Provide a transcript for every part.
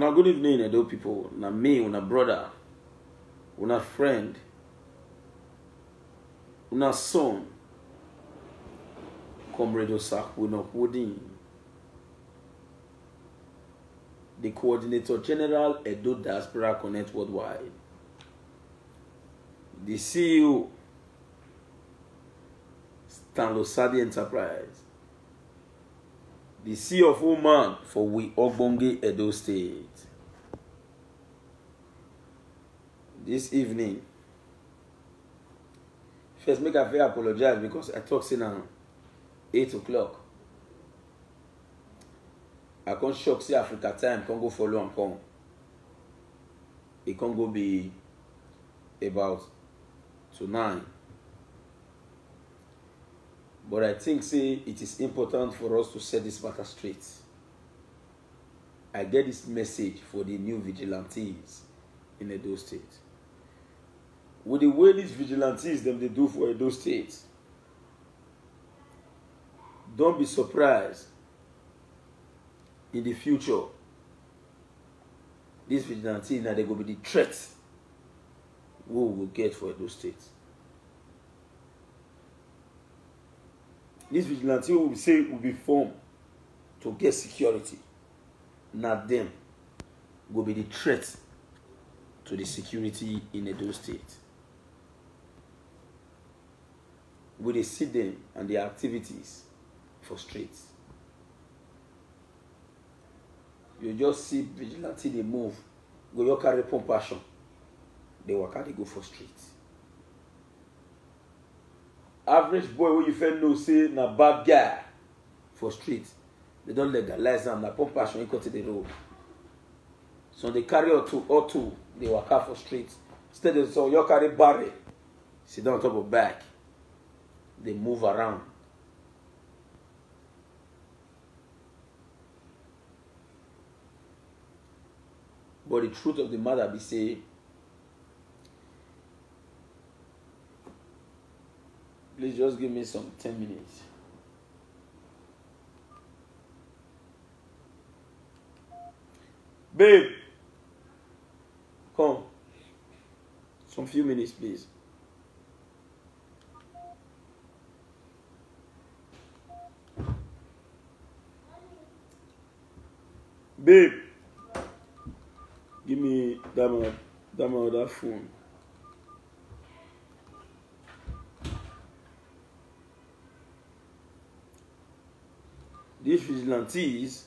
Now, good evening, Edo people. Now, me, una brother, una friend, una son, Comrade Osakwuno Woodin, the Coordinator General, Edo Diaspora Connect Worldwide, the CEO, Stanlosadi Enterprise, the CEO of Woman for We Ogbonge Edo State. This evening, first make I apologize because I talk say now 8 o'clock. I can't shock see Africa time, can't go follow and come. It can't go be about to 9. But I think say it is important for us to set this matter straight. I get this message for the new vigilantes in Edo State. With the way these vigilantes them they do for Edo State, don't be surprised in the future. These vigilantes now they go be the threat we will get for Edo State. These vigilantes will say will be formed to get security. Not them will be the threat to the security in Edo State. We dey see them and their activities for streets. You just see vigilante they move, go your carry pump passion. They will carry go for streets. Average boy who you feel no say na bad guy for streets. They don't legalize them, na pump passion you cut to the road. So they carry or two, they walk out for streets. Instead of so you carry barrel, sit down on top of back. They move around. But the truth of the matter be say, please just give me some 10 minutes. Babe, come. Some few minutes, please. Babe, give me that phone. These vigilantes,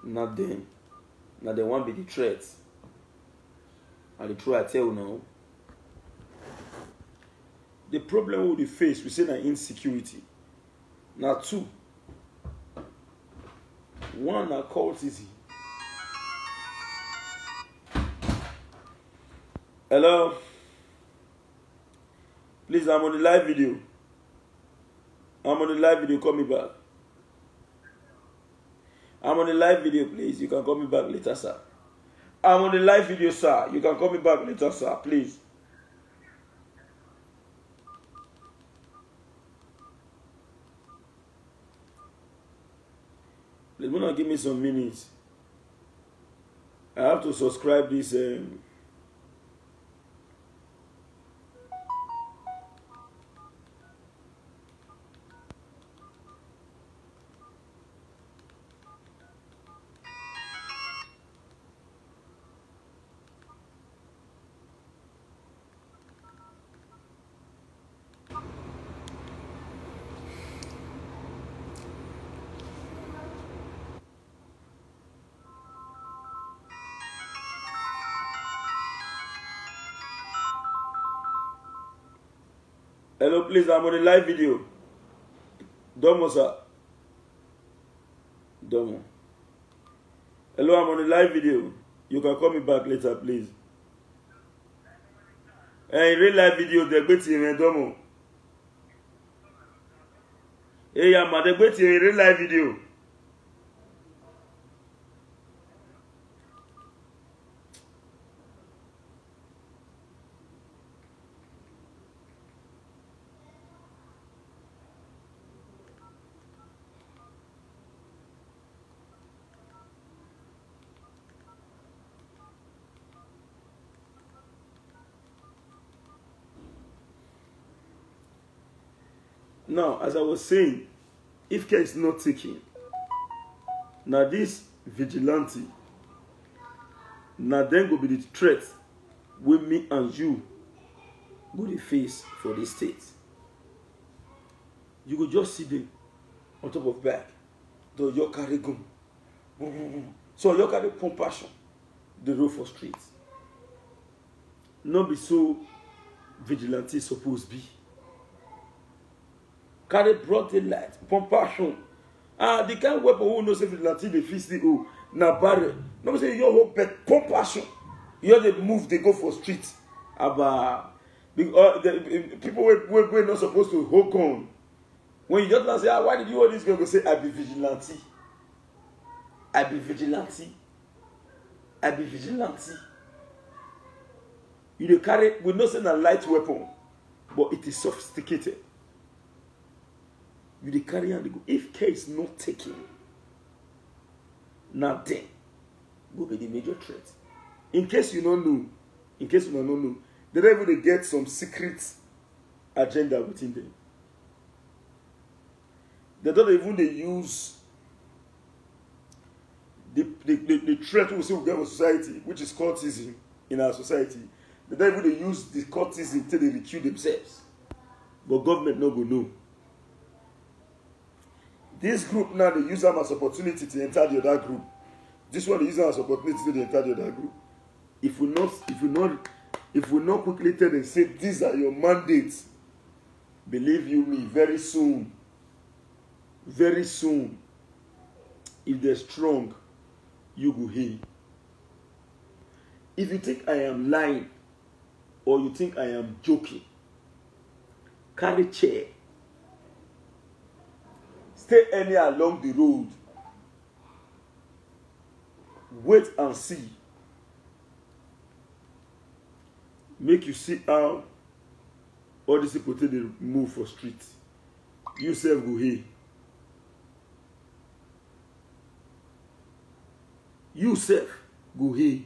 not them. Now they want to be the threats. And the truth I tell you now, the problem we face, we say that insecurity. Now 2. 1 are cultism. Hello? Please, I'm on the live video. Call me back. I'm on the live video, please. You can call me back later, sir. I'm on the live video, sir. You can call me back later, sir, please. Please, wanna give me some minutes. I have to subscribe this. Hello, please, I'm on a live video. Domo, sir. Domo. Hello, I'm on a live video. You can call me back later, please. Hey, real live video, they're waiting in Domo. Hey, I'm at the waiting in real live video. Now, as I was saying, if care is not taken, now this vigilante, now then go be the threat with me and you go the face for this state. You go just see them on top of back. Do you carry gun? So you carry compassion. The road for streets. Not be so vigilante supposed be. Carry broad daylight, compassion. The kind of weapon who knows vigilante they fix the na barrel. No say your hope but compassion. You they move, they go for streets. About people were not supposed to hold on. When you just say, why did you hold this guy? Go say, I be vigilante. I be vigilante. I be vigilante. You carry, we not say a light weapon, but it is sophisticated. You carry and go. If care is not taken, now then, will be the major threat. In case you don't know, they don't even get some secret agenda within them. They don't even use the threat we see we get with society, which is cultism in our society. They don't even use the cultism till they recruit themselves. But government no go know. This group now they use them as opportunity to enter the other group. This one they use them as opportunity to enter the other group. If we not quickly tell them say these are your mandates, believe you me, very soon, if they're strong, you go heal. If you think I am lying or you think I am joking, carry chair. Stay anywhere along the road. Wait and see. Make you see how all these people they move for streets. You self go here. You self go here.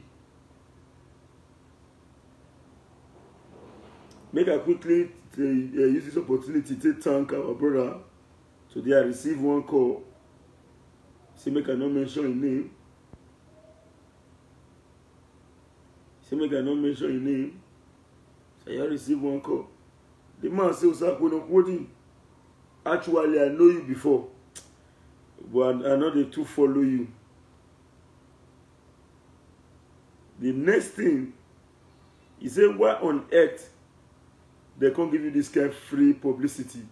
Make I quickly use this opportunity to thank our brother. Today I received one call. Say make I not mention his name. So I received one call. The man says, actually, I know you before, but I know they too follow you. The next thing, he said, why on earth they can't give you this kind of free publicity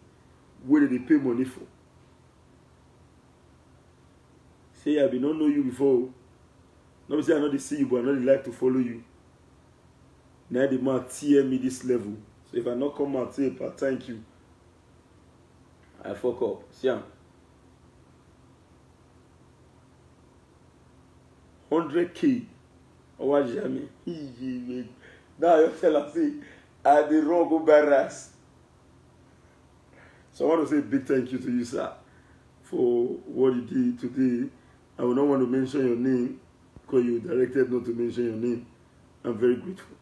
where they pay money for? Say, I don't know you before. Not say I know they see you, but I know they like to follow you. Now the man tear me this level. So if I not come out say, thank you, I fuck up. See ya. 100K. Oh, what Jamie? Now you tell us, say, I did wrong go barras. So I want to say a big thank you to you, sir, for what you did today. I will not want to mention your name because you directed not to mention your name. I'm very grateful.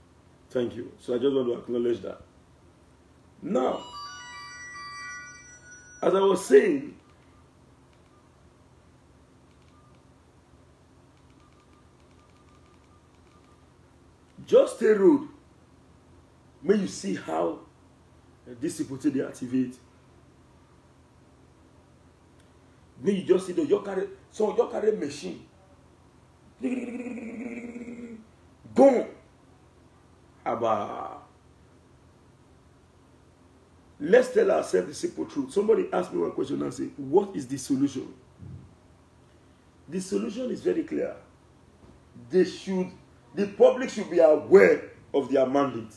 Thank you. So I just want to acknowledge that. Now, as I was saying, just stay road. May you see how these people they activate. May you just see the your carry machine. Boom. Aba. Let's tell ourselves the simple truth. Somebody asked me one question and said, what is the solution? The solution is very clear. The public should be aware of their mandate.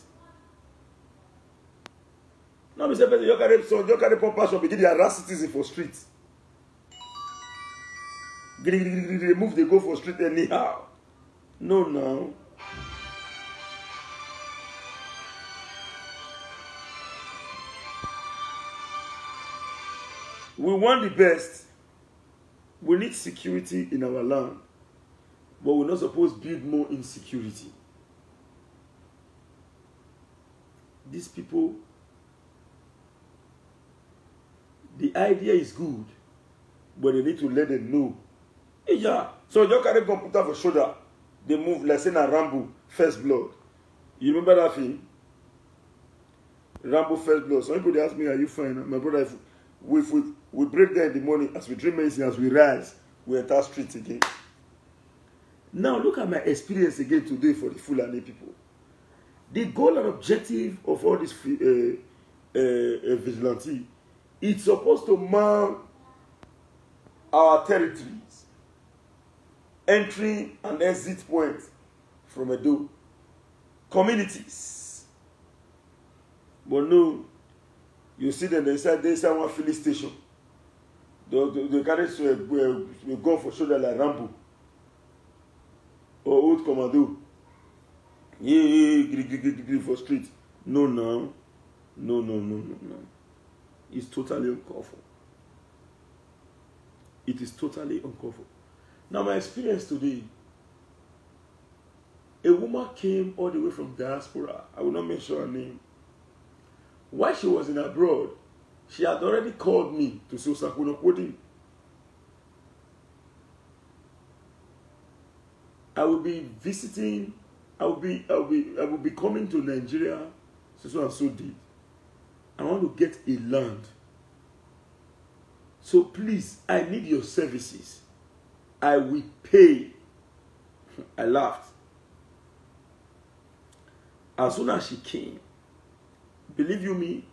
Now, Mr. President, you carry compassion, begin to harass citizens for streets. They move, they go for street anyhow. No, no. We want the best. We need security in our land. But we're not supposed to build more insecurity. These people, The idea is good, but they need to let them know. Yeah. So you carry computer for shoulder. They move like saying a Rambo, First Blood. You remember that film? Rambo, First Blood. Some people they ask me, are you fine? My brother, if we break down in the morning, as we drink medicine, as we rise, we enter streets again. Now look at my experience again today for the Fulani people. The goal and objective of all this vigilante, it's supposed to man our territories, entry and exit point from Edo, communities. But no, you see them inside one filling station. They carry a gun for shoulder like Rambo or old commando. Yeah, for street. No. It's totally uncalled for. It is totally uncalled for. Now, my experience today, a woman came all the way from diaspora. I will not mention her name. While she was in abroad, she had already called me to say Sakuna quoting. I will be visiting. I will be coming to Nigeria. So and so did. I want to get a land. So please, I need your services. I will pay. I laughed. As soon as she came, believe you me,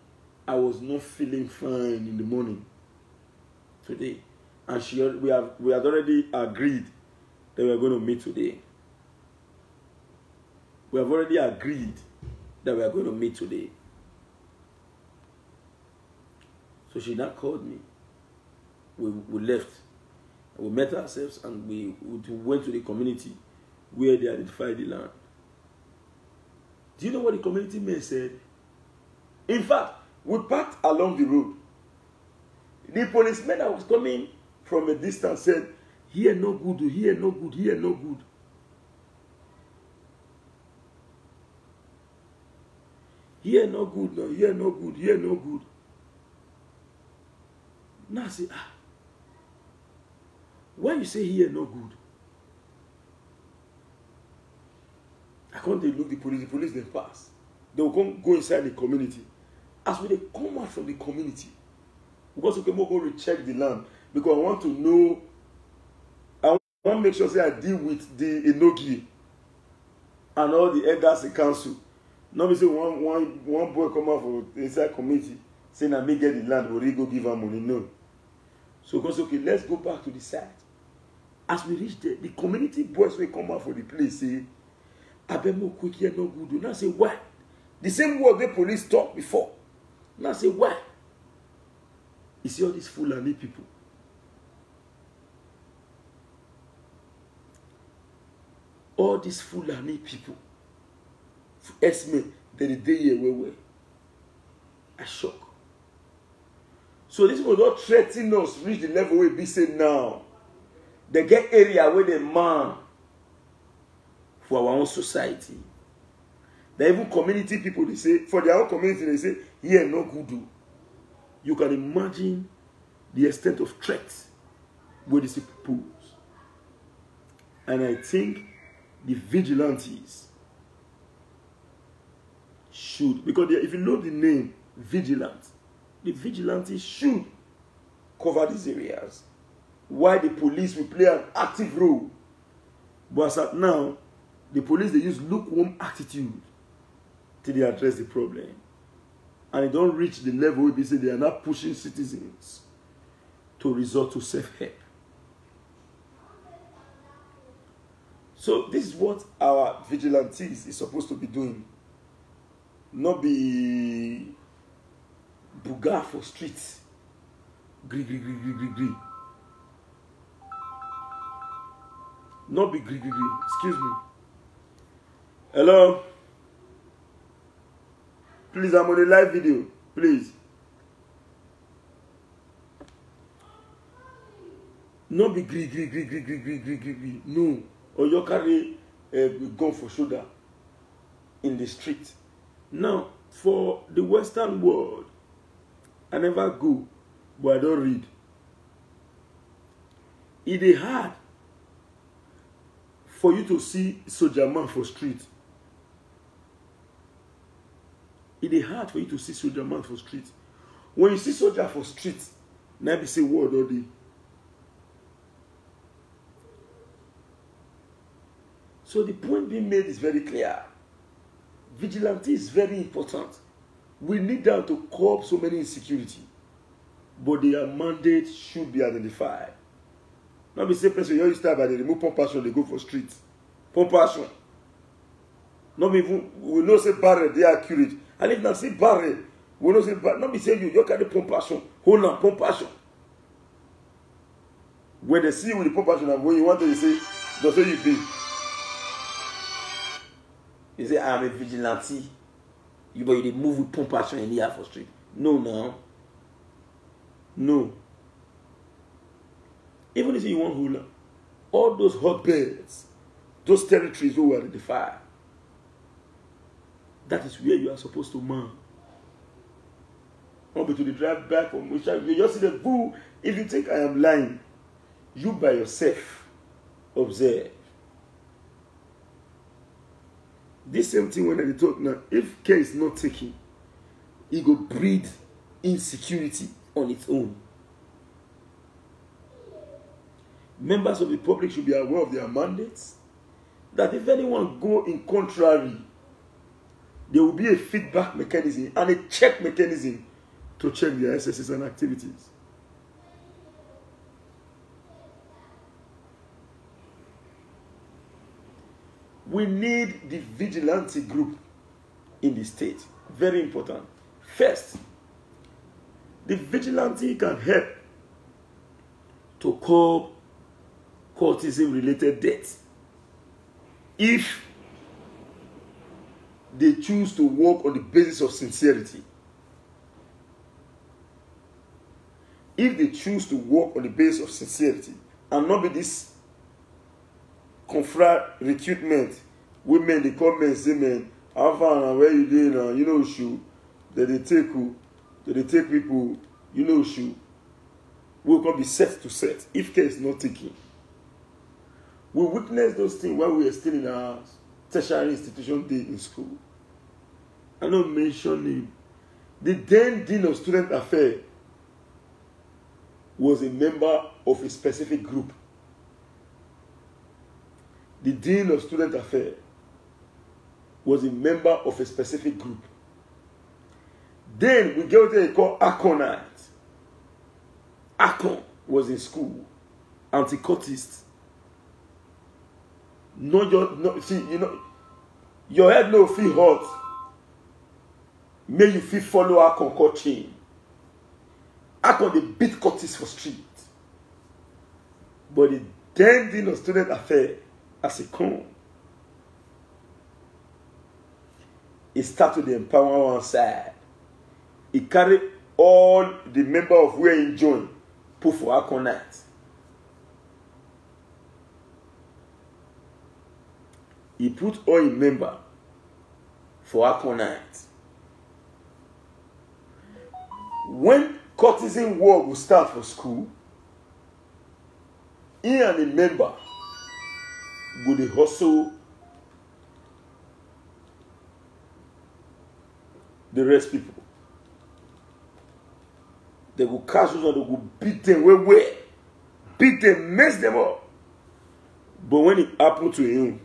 I was not feeling fine in the morning today. And we had already agreed that we are going to meet today. We have already agreed that we are going to meet today. So she now called me. We left. We met ourselves and we went to the community where they identified the land. Do you know what the community man said? In fact, we parked along the road. The policeman that was coming from a distance said, here no good, here no good, here no good. Here no good, no, here no good, here no good. Now I say, why you say here no good? I can't look the police then pass. They will go inside the community. As when they come out from the community, because we can go recheck the land. Because I want to know, I want to make sure that I deal with the Enogi and all the elders in council. Not be say one boy come out for inside committee saying I may get the land, but he go give her money. No. So because okay, let's go back to the site. As we reach there, the community boys will come out for the place say, I bet more quick here no good. Now say why? The same word the police talked before. Now say why? You see all these Fulani people. All these Fulani people. Esme, the day here where I shock. So this will not threaten us reach the level where we say now. They get area where they man for our own society. They even community people, they say, for their own community, they say, here no good do. You can imagine the extent of threats where these people pose. And I think the vigilantes should, because if you know the name vigilant, the vigilantes should cover these areas. Why the police will play an active role. But as at now, the police, they use lukewarm attitude till they address the problem. And they don't reach the level where they say they are not pushing citizens to resort to self-help. So this is what our vigilantes is supposed to be doing. Not be buga for streets. Gri. Not be gri. Excuse me. Hello? Please, I'm on a live video. Please. Not be gri. No. Or you carry a gun for shoulder in the street. Now, for the Western world, I never go. but I don't read. It is hard for you to see soldier man for street. It is hard for you to see soldier man for street. When you see soldier for street, now be say word all day. So the point being made is very clear. Vigilante is very important. We need them to curb so many insecurity, but their mandate should be identified. Not be say person you start by the remove pump passion, they go for streets. Pump passion. Not even we know say barrel they are accurate. And if not say barrel, we know say barrel. Not be say you carry pump passion, hold on pump passion. When they see you with the pump passion and when you want to say, don't say you be. You say I am a vigilante. You but you move with pump passion in the air for street. No. Even if you want hula, all those hotbeds, those territories who are identified, that is where you are supposed to man. Not be to the drive back from which you just see the boo. If you think I am lying, you by yourself observe. This same thing when I talk now, if care is not taken, it will breed insecurity on its own. Members of the public should be aware of their mandates, that if anyone go in contrary, there will be a feedback mechanism and a check mechanism to check their excesses and activities. We need the vigilante group in the state. Very important. First, the vigilante can help to curb cultism-related deaths if they choose to work on the basis of sincerity. If they choose to work on the basis of sincerity and not be this confront recruitment, women they come and say, man, how far and where you did now, you know, shoe, that they take who, that they take people, you know, shoe, will come be set to set if care is not taken. We witness those things while we are still in our tertiary institution day in school. I don't mention him. The then Dean of Student Affairs was a member of a specific group. The Dean of Student Affairs was a member of a specific group. Then we get what they call Aconite. Acon was in school, anti-cultist. Your head no feel hot. May you feel follow Acon called chain. Acon they beat cultists for street. But the then Dean of Student Affairs, as a con, he started to empower one side. He carried all the members of where he joined, put for Aconite. He put all his members for Aconite. When courtesan war will start for school, he and a member would hustle the rest people. They will catch those and they will beat them where beat them, mess them up. But when it happened to him,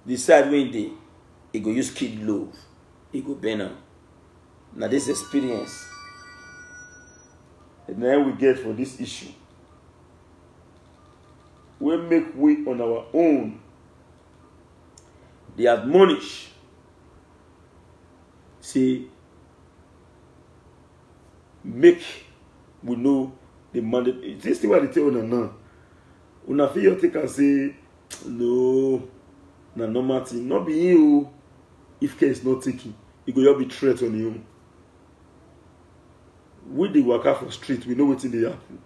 decide when he go use kid love, he go burn him. Now this experience, and then we get for this issue. We make way on our own. They admonish. Say, make we know the mandate. This is what they tell you now. Una feel take and say, no, na normal thing. Not be you. If care is not taken, it go be threat on you. With the worker for street, we know what's in the happen.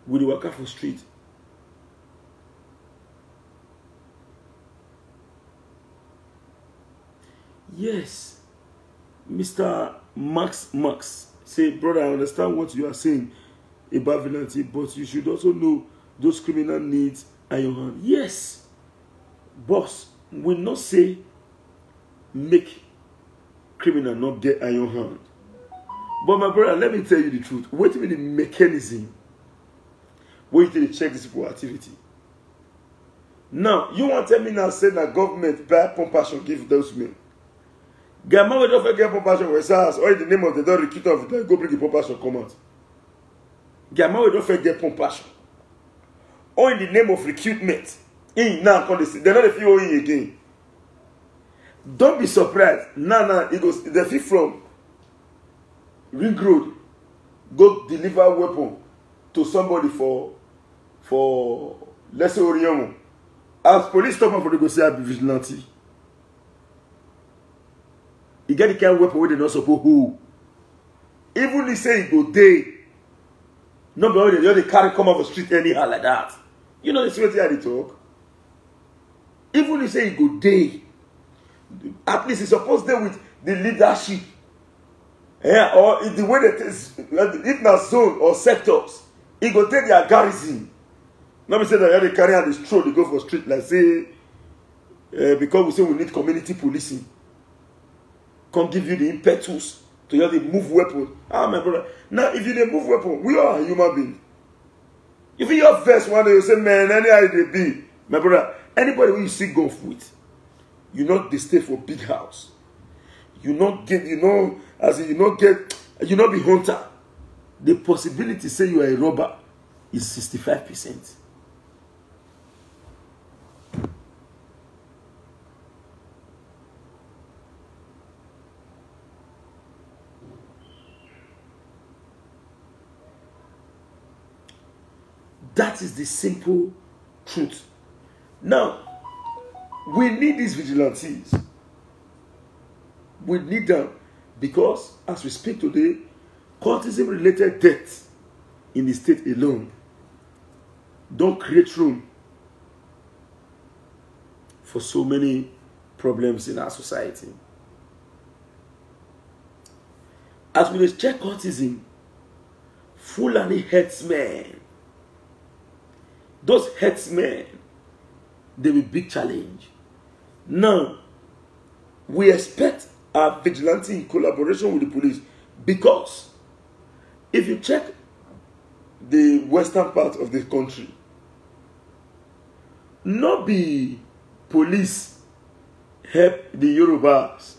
With the worker for street, Yes. Mr. Max, say, brother, I understand what you are saying about vigilante, but you should also know those criminal needs iron hand. Yes. Boss, will not say make criminal not get iron hand. But my brother, let me tell you the truth. What is the mechanism where you check this people activity? Now, you want to tell me now, say that government buy pump passion give those men. Gamma will not forget pump passion with SARS, or in the name of the don't recruit of the go bring the pump passion come out. Gamma will not forget pump passion. Or in the name of recruitment. In now, they're not a few again. Don't be surprised. Now, it goes the fifth from Ring Road, go deliver weapon to somebody for let's say Orion. As police stop him for the go say I be vigilante. He get the kind of weapon where they not supposed to. Even if say he go day, nobody they carry come off the street anyhow like that. You know the same thing they talk. Even if say he go day, at least he's supposed to deal with the leadership. Yeah, or the way that is, if not zone or sectors, he go take their garrison. Not me say that they carry out this stroll, they go for street like say, because we say we need community policing. Come give you the impetus to have the move weapon. Ah, my brother. Now, if you dey move weapon, we are a human being. If you have verse one day, you say, man, any idea be, my brother, anybody who you see golf with, you not they stay for big house. You not get, you know, as in you not get, you not be hunter. The possibility say you are a robber is 65%. That is the simple truth. Now, we need these vigilantes. We need them because, as we speak today, cultism-related deaths in the state alone don't create room for so many problems in our society. As we check cultism, Fulani headsmen, those headsmen, they will be big challenge. Now, we expect our vigilante in collaboration with the police because if you check the western part of the country, not be police help the Yorubas.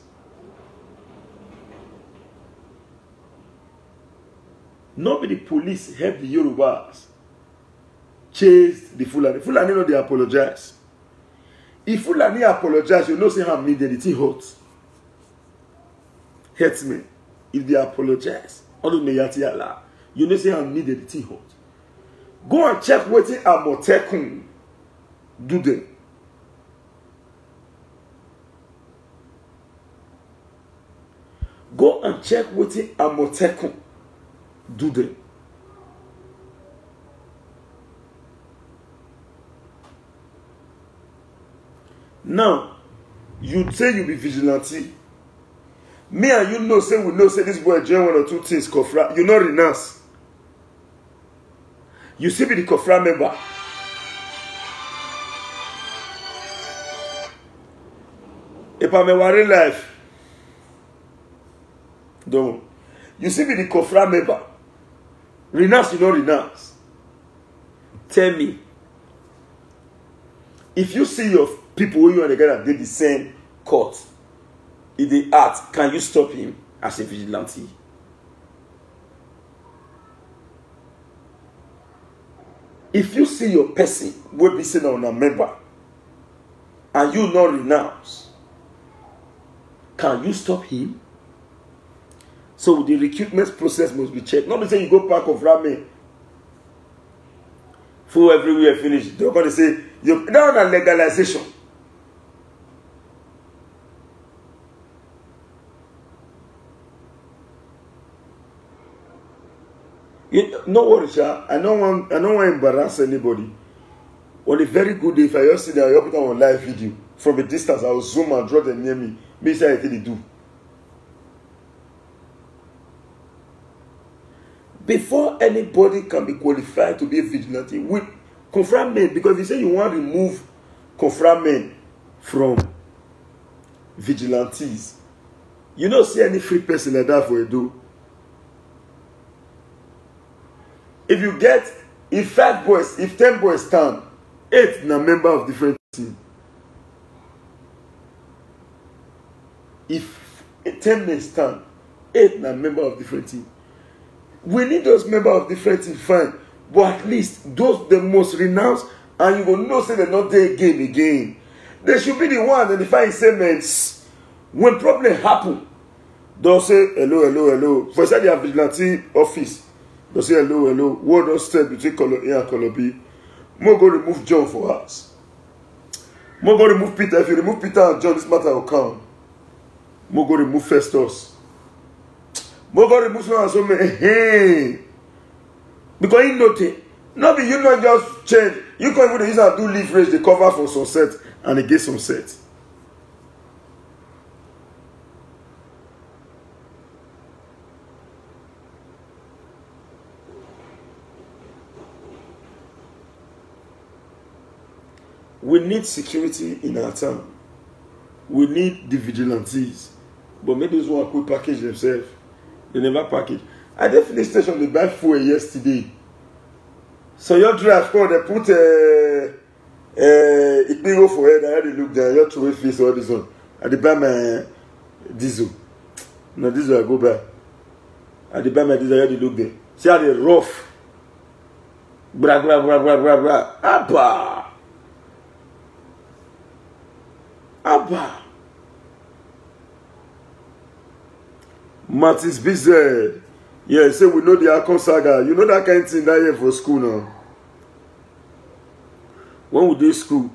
Not be the police help the Yorubas chase the Fulani. Fulani know they apologize. If Fulani apologize, you know say how needed it hot. Hurts me. If they apologize, you know say how needed it hot. Go and check what Amotekun do them. Go and check what Amotekun do them. Now, you say you be vigilante. Me and you know, say we know, say this boy doing one or two things, Kofra. You know, renounce. You see, be the Kofra member. If I'm a worry life, don't. You see, be the Kofra member. Renounce, you know, renounce. Tell me, if you see your people who you and the guy that did the same court in the act, can you stop him as a vigilante? If you see your person will be seen on a member and you not renounce, can you stop him? So the recruitment process must be checked. Not to say you go park of ramen, full everywhere finished. They're going to say you're down on legalization. No worries, I don't want to embarrass anybody. On a very good day, if I just see that I put on live video from a distance, I will zoom and draw them near me. Me say I they do. Before anybody can be qualified to be a vigilante, we confront men, because if you say you want to remove confront men from vigilantes, you don't see any free person like that for a do. If you get, if 5 boys, if 10 boys stand, 8 na member of different team. If 10 men stand, 8 na member of different team. We need those members of different team, fine, but at least those the most renounced, and you will know say they're not there again. They should be the one that if I say men, when problem happen, they'll say hello. For example, the vigilante office, they'll say hello. What does stand between color A and color B? More go remove John for us. More go remove Peter. If you remove Peter and John, this matter will come. More go remove Festus. More go remove so many. Hey, because you know it. No be you not just change. You can even use and do leverage the cover for sunset and against sunset. We need security in our town. We need the vigilantes. But maybe those who could package themselves, they never package. I did finish station, they buy fuel yesterday. So your drive call, they put it big for head, I had to look there, your two face all this one. I did buy my diesel. No diesel I go buy. I did buy my diesel, I had to look there. See how they rough. Bra. Abba. Martins BZ. Yeah, say we know the Akon saga. You know that kind of thing that year for school now. When we do school,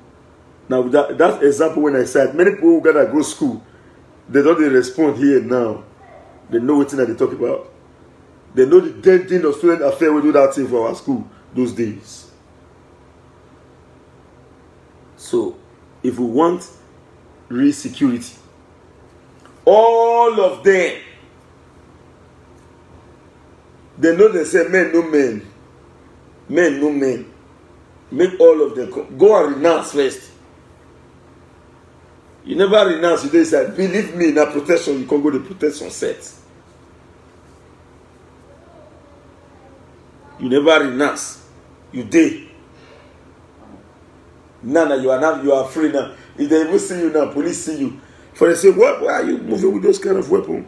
now that's example when I said many people who gotta go school, they don't respond here now. They know what thing that they talk about. They know the dead thing of student affair we do that thing for our school those days. So if we want real security, all of them, they know they say men no men, men no men. Make all of them go and renounce first. You never renounce, you don't say, believe me, in a protection, you can go to protection set. You never renounce, you did. Now you are free now. If they even see you now, police see you. For they say, why are you moving with those kind of weapons?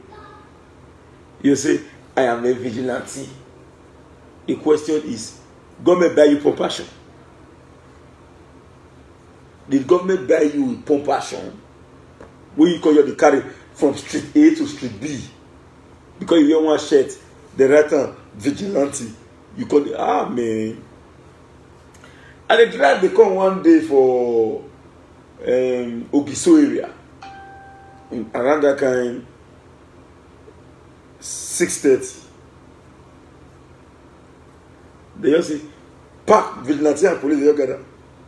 You say, I am a vigilante. The question is, government buy you compassion? Did government buy you with compassion? When you call you the carry from street A to street B? Because you wear one shirt, the right hand, vigilante. You call it, man. And they drive, they come one day for Ogiso area. Around that kind, 6:30. They just say, pack, vigilante and police, they all gather.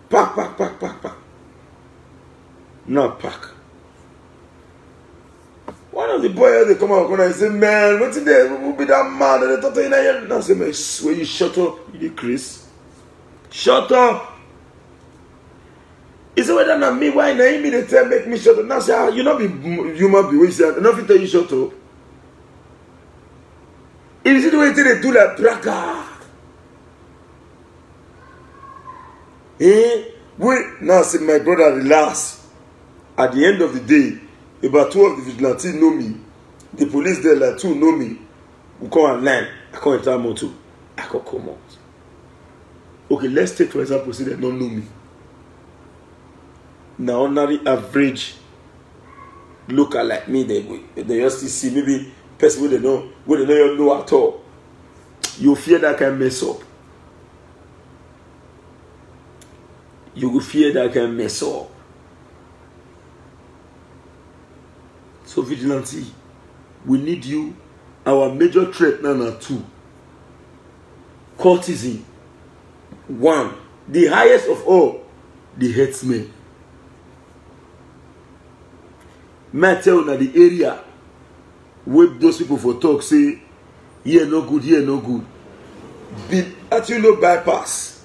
Pack. Now pack. One of the boys, they come out and say, man, what's in there? Who be that man? And they talk to you now. Now say, man, when you shut up, you did Chris. Shut up. He said, whether not me, why not me? They tell make me shut up. Now say, you not be human being. He said, enough to tell you shut up. If you see the way they do like braga. Wait, now say my brother relax. At the end of the day, about 2 of the vigilantes know me. The police there like 2 know me. We come online. I can't enter motor. I can't come out. Okay, let's take for example, say they don't know me. Now ordinary average looker like me, they just see maybe person where they don't know at all. You fear that can mess up. You will fear that can mess up. So vigilante, we need you. Our major threat now are 2. Courtesan. 1. The highest of all, the headsman. may tell na the area where those people for talk say here no good, here no good. Actually no bypass.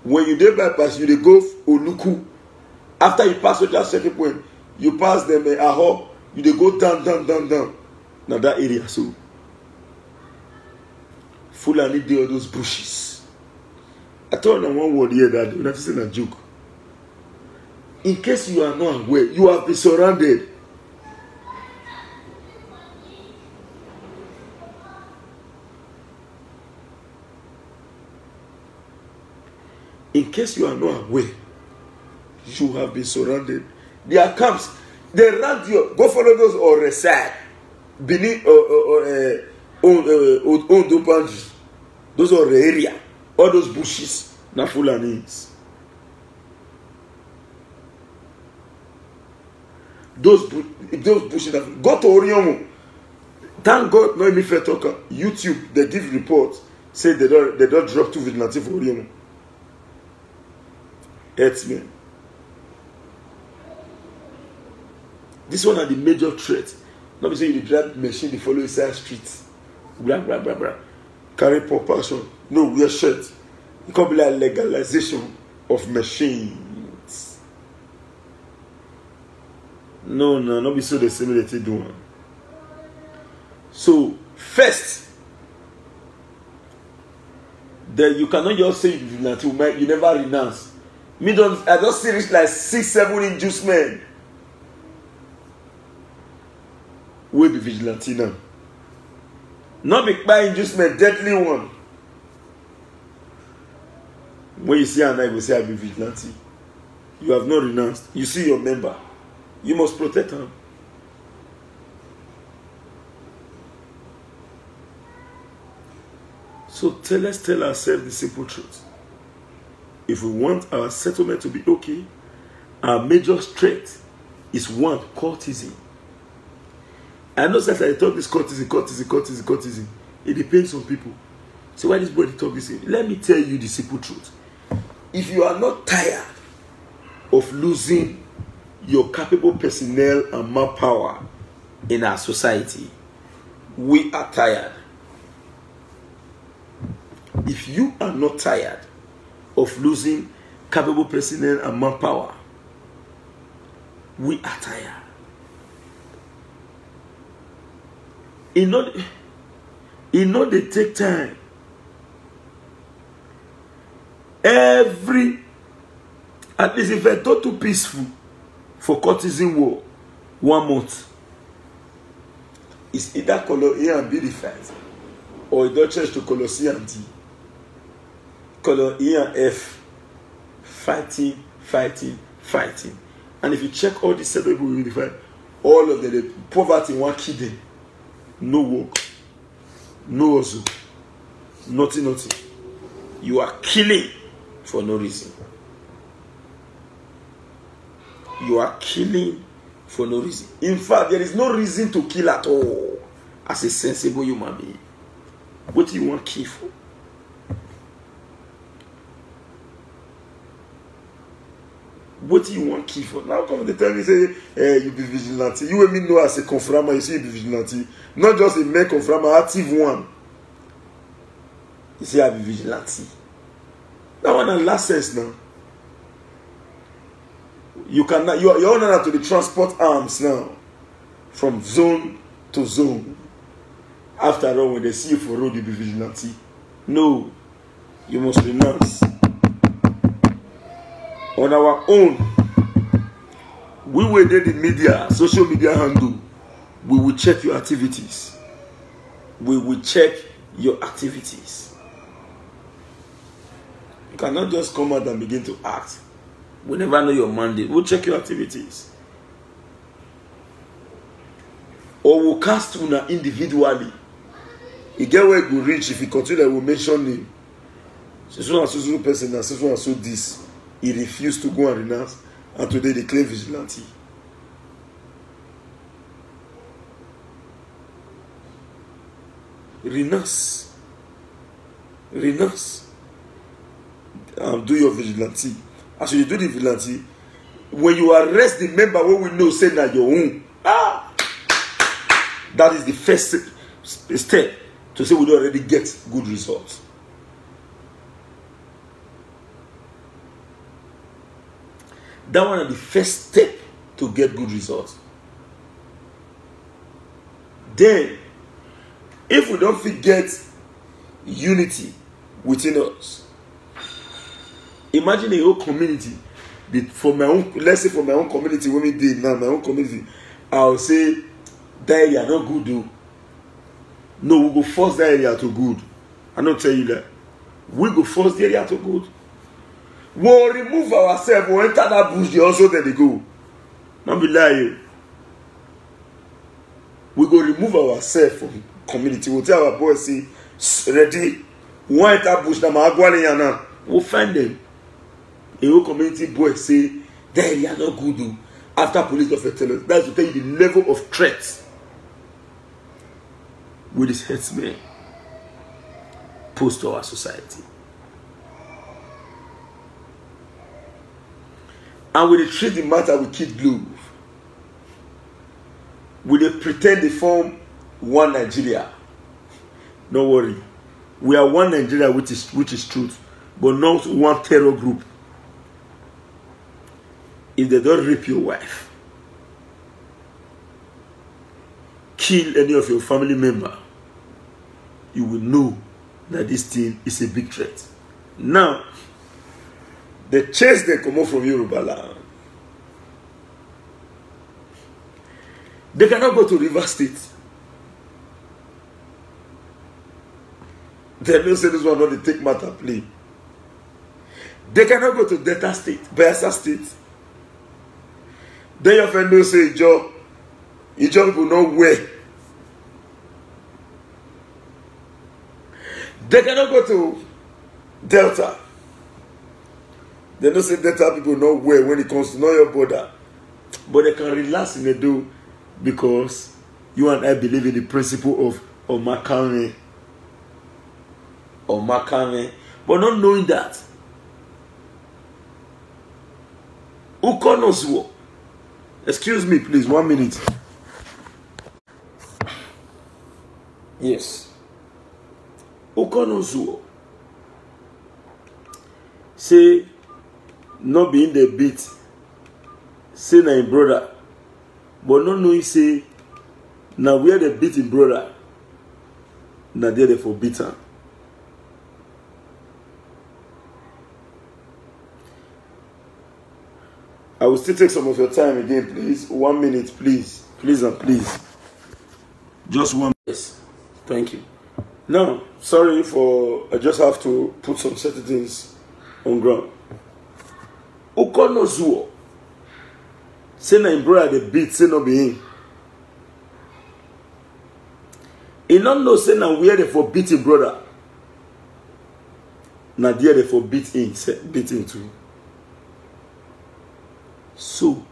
When you dey bypass, you dey go Oluku. After you pass that second point, you pass them Aho, you dey go down. Now that area so. Fulani dey all those bushes. I told them one word here that not saying a joke. In case you are not aware, you have been surrounded. In case you are not aware, you have been surrounded. There are camps. They run you. Go follow those or reside. Beneath Ondo. Those are the area. All those bushes. Na Fulanis. Those bushes. Go to Oriomo. Thank God, no any fair talker. YouTube, they give reports. Say they don't drop 2 vigilantes for Oriomo. Herdsmen. This one are the major threat. Not be say you drive machine the follow inside streets. Blah blah blah blah. Carry propulsion. No, wear shirt. It can be like legalization of machines. No, not be so the same that they do. So first, that you cannot just say you never renounce. I don't see it like 6-7 inducement. Will be vigilante now. Not be by inducement, deadly one. When you see an I will say I be vigilante. You have not renounced. You see your member. You must protect him. So let's tell ourselves the simple truth. If we want our settlement to be okay, our major strength is one, courtesy. I know that I talk this courtesy. It depends on people. So why this body talk this? Let me tell you the simple truth. If you are not tired of losing your capable personnel and manpower in our society, we are tired. If you are not tired of losing capable personnel and manpower, we are tired. It not they take time. At least if I thought too peaceful for courtesan war, 1 month, it's either color A and B defense, or it don't change to color C and D. Color E and F, fighting. And if you check all these several people, you will find all of the poverty in one key day. No work, no hustle, nothing. You are killing for no reason. You are killing for no reason. In fact, there is no reason to kill at all as a sensible human being. What do you want to kill for? What do you want to kill for? Now come the time you say, you be vigilante. You and me know as a confirmer, you say you be vigilante. Not just a mere confirmer, active one. You say I be vigilante. That one has last sense now. You cannot. You're not to the transport arms now, from zone to zone. After all, when they see you for road, you be vigilante. No, you must renounce. On our own, we will do the media, social media handle. We will check your activities. We will check your activities. You cannot just come out and begin to act. We never know your mandate. We'll check your activities. Or we'll cast una individually. You get where you reach if you continue, we'll mention him. So and so person and so and so this. He refused to go and renounce, and today they claim vigilante. Renounce. Do your vigilante. As you do the vigilante, when you arrest the member wey we know say na your own, that is the first step to say we don already get good results. That one is the first step to get good results. Then, if we don't get unity within us, imagine a whole community. For my own, let's say for my own community, when we did now, my own community, I'll say that area not good though. No, we go force that area to good. I don't tell you that. We go force the area to good. We'll remove ourselves, we'll enter that bush, they also then they go. Not be lying. We go remove ourselves from community. We'll tell our boys, say, ready, we want enter bush, now we'll find them. A whole community boy say, that area not good though. After police officer tell us, that's to tell you the level of threat with this headsman pose to our society. And we treat the matter with kid glue. We dey pretend they form one Nigeria. Don't worry. We are one Nigeria, which is truth, but not one terror group. If they don't rape your wife, kill any of your family member, you will know that this thing is a big threat. Now, the chase they come out from Yoruba land. They cannot go to Rivers State. They don't say this one not the take matter play. They cannot go to Delta State, Bayelsa State. Then your friend will say, Joe people know where. They cannot go to Delta. They don't say Delta people know where when it comes to know your border. But they can relax in the do because you and I believe in the principle of Omakame. Omakame. But not knowing that. Uko knows what? Excuse me, please, 1 minute. Yes. Ukonozuo. Say, not being the beat. Say, na him brother. But not knowing, say, now we are the beating brother. Now they are the forbidden. I will still take some of your time again, please. 1 minute, please. Please and please. Just 1 minute. Yes. Thank you. Now, sorry for... I just have to put some certain things on ground. Ukonozuo. Say na brother the beat, say no be him. He not know say na where the forbidden brother. Na there the forbidden beating too. So,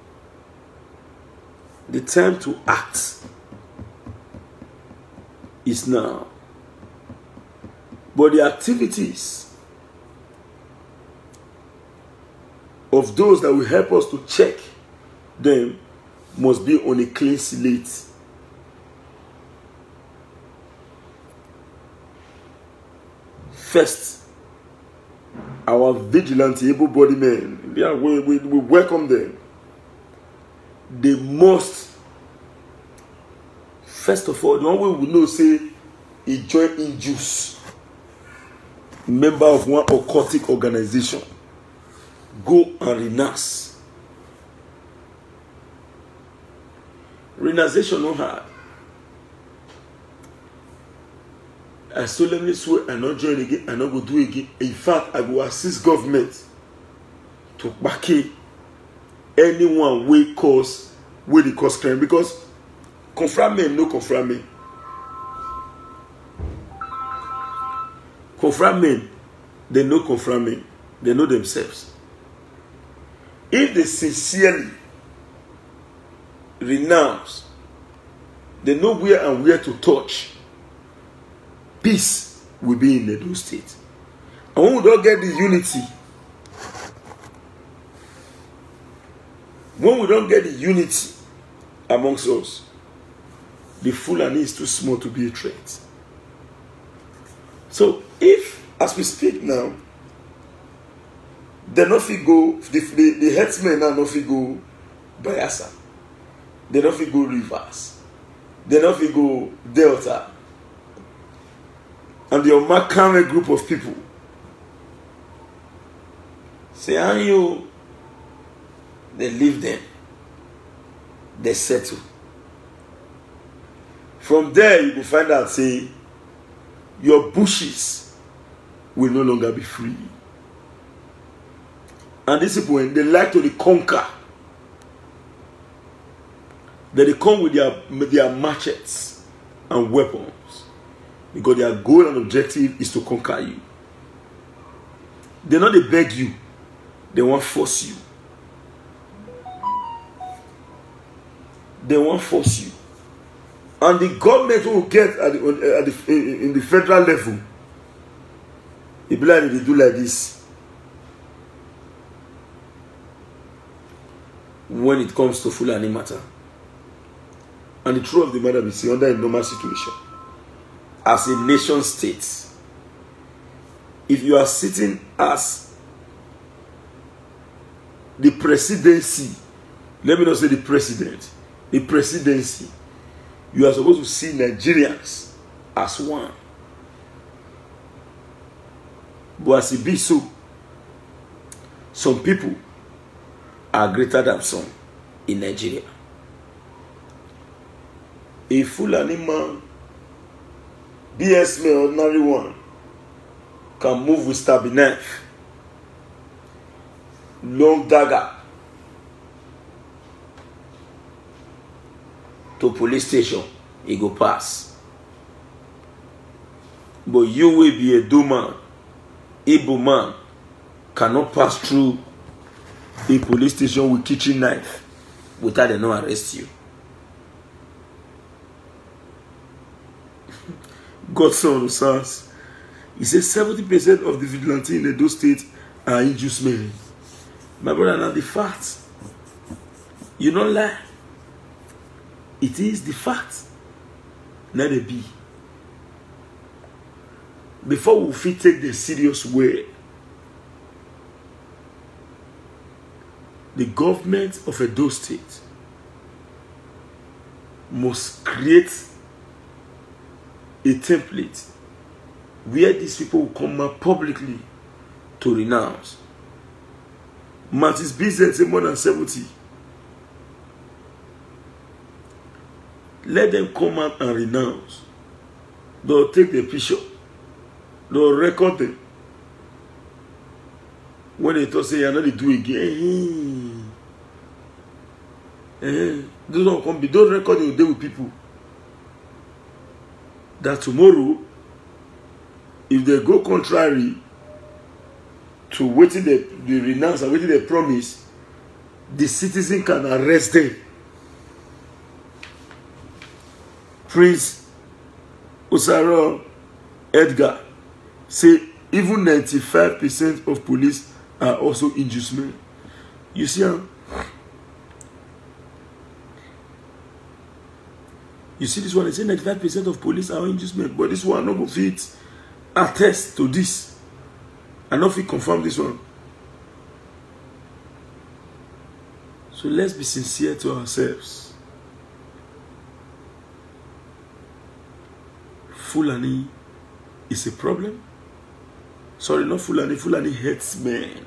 the time to act is now. But the activities of those that will help us to check them must be on a clean slate. First, our vigilante, able-bodied men, we welcome them. They must, first of all, the one way we know, say, he joined in juice, member of one occultic organization, go and renounce. Renunciation no hard. I solemnly swear I not join again, I not go do again. In fact, I will assist government to back anyone will cause crime, because confront men no confront men. Confront men, they know confront men. They know themselves. If they sincerely renounce, they know where and where to touch. Peace will be in the Edo State. And when we don't get the unity, When we don't get the unity amongst us, the Fulani is too small to be a threat. So if, as we speak now, they not fit go, the headsmen now not fit go Bayelsa, they not fit go Rivers, they not fit go Delta, and the Omakame group of people say, how you, they leave them, they settle. From there, you will find out, say, your bushes will no longer be free. And these people, when they like to conquer, they come with their machetes and weapons, because their goal and objective is to conquer you. They not they beg you, they won't force you. They won't force you. And the government will get in the federal level, it be like they do like this. When it comes to Fulani matter. And the truth of the matter is, under a normal situation, as a nation state, if you are sitting as the presidency, let me not say the president, the presidency, you are supposed to see Nigerians as one. But as it be so, some people are greater than some in Nigeria. A Fulani man, BS man, ordinary one, can move with stabby knife, long dagger, to police station, he go pass. But you will be a Duman, Igbo man, cannot pass through a police station with kitchen knife without they not arrest you. Godson says, he says 70% of the vigilante in Edo State are injust men. My brother, now the fact, you don't lie. It is the fact. Let it be. Before we fit take the serious way, the government of Edo State must create a template where these people will come out publicly to renounce. Martin's business is more than 70. Let them come out and renounce. They'll take the picture. They'll record them. When they talk, say, you're not do again. Don't come. Don't record your day with people. That tomorrow, if they go contrary to waiting the renounce and waiting the promise, the citizen can arrest them. Prince Osaro Edgar say even 95% of police are also injust men. You see, you see this one, they say 95% of police are injust men, but this one no go fit attest to this. And not fit confirm this one. So let's be sincere to ourselves. Fulani is a problem. Sorry, not Fulani. Fulani hates men.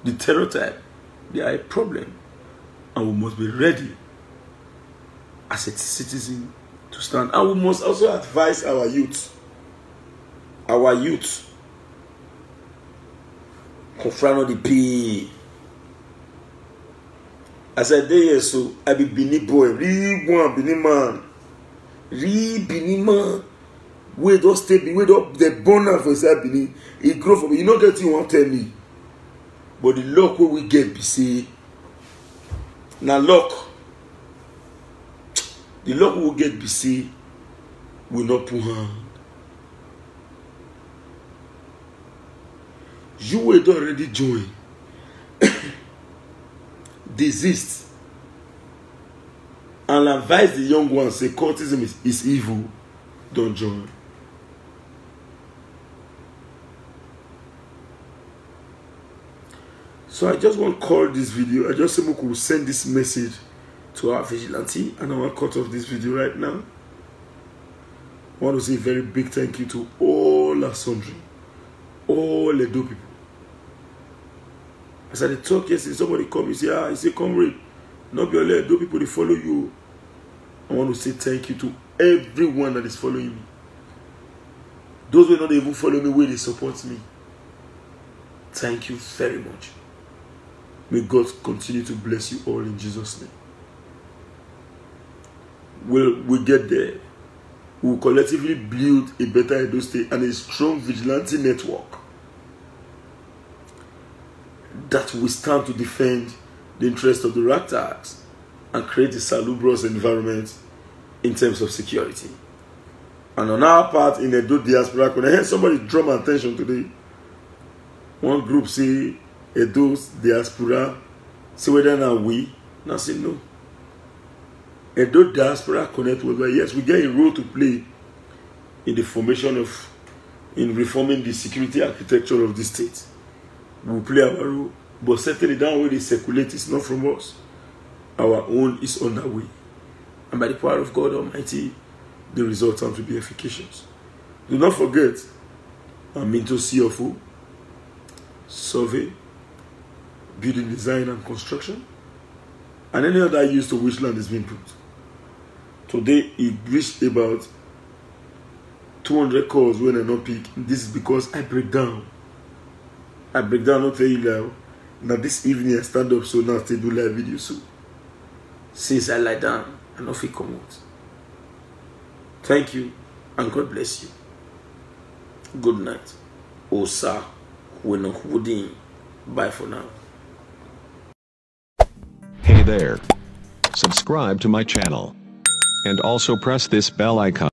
The terror type, they are a problem. And we must be ready as a citizen to stand. And we must also advise our youth. Our youth. Confront the P. As I say, so I be Bini boy. Real one, Bini man. Real Bini man. We don't stay, we don't the boner for inside Bini. It grow from you know that you want to tell me. But the luck where we get be say now luck. The luck we will get be say will not put hand. You will already join. Desist and advise the young ones, say cultism is evil, don't join. So I just want to call this video. I just say we could send this message to our vigilante, and I want to cut off this video right now. I want to say a very big thank you to all our sundry, all the Edo people. As I talk yesterday, somebody come and say, he say, comrade, not be all Edo people, they follow you. I want to say thank you to everyone that is following me. Those who are not even following me, where they support me. Thank you very much. May God continue to bless you all in Jesus' name. We'll get there. We'll collectively build a better Edo State and a strong vigilante network that will stand to defend the interest of the ragtags and create a salubrious environment in terms of security. And on our part in Edo diaspora, when I heard somebody draw my attention today, one group say Edo diaspora, say whether now we, and I say no. Edo diaspora connect was like, yes, we get a role to play in the formation of, in reforming the security architecture of the state. We will play our role, but certainly that way they circulate is not from us. Our own is on the way. And by the power of God Almighty, the results have to be efficacious. Do not forget, I'm into CFO, survey, building design and construction, and any other use to which land is being put. Today, it reached about 200 calls when I not pick. This is because I break down. I break down, not tell you now. Now this evening I stand up, so now I still do live video. So since I lie down, I don't feel come out. Thank you, and God bless you. Good night. Osa, bye for now. Hey there. Subscribe to my channel. And also press this bell icon.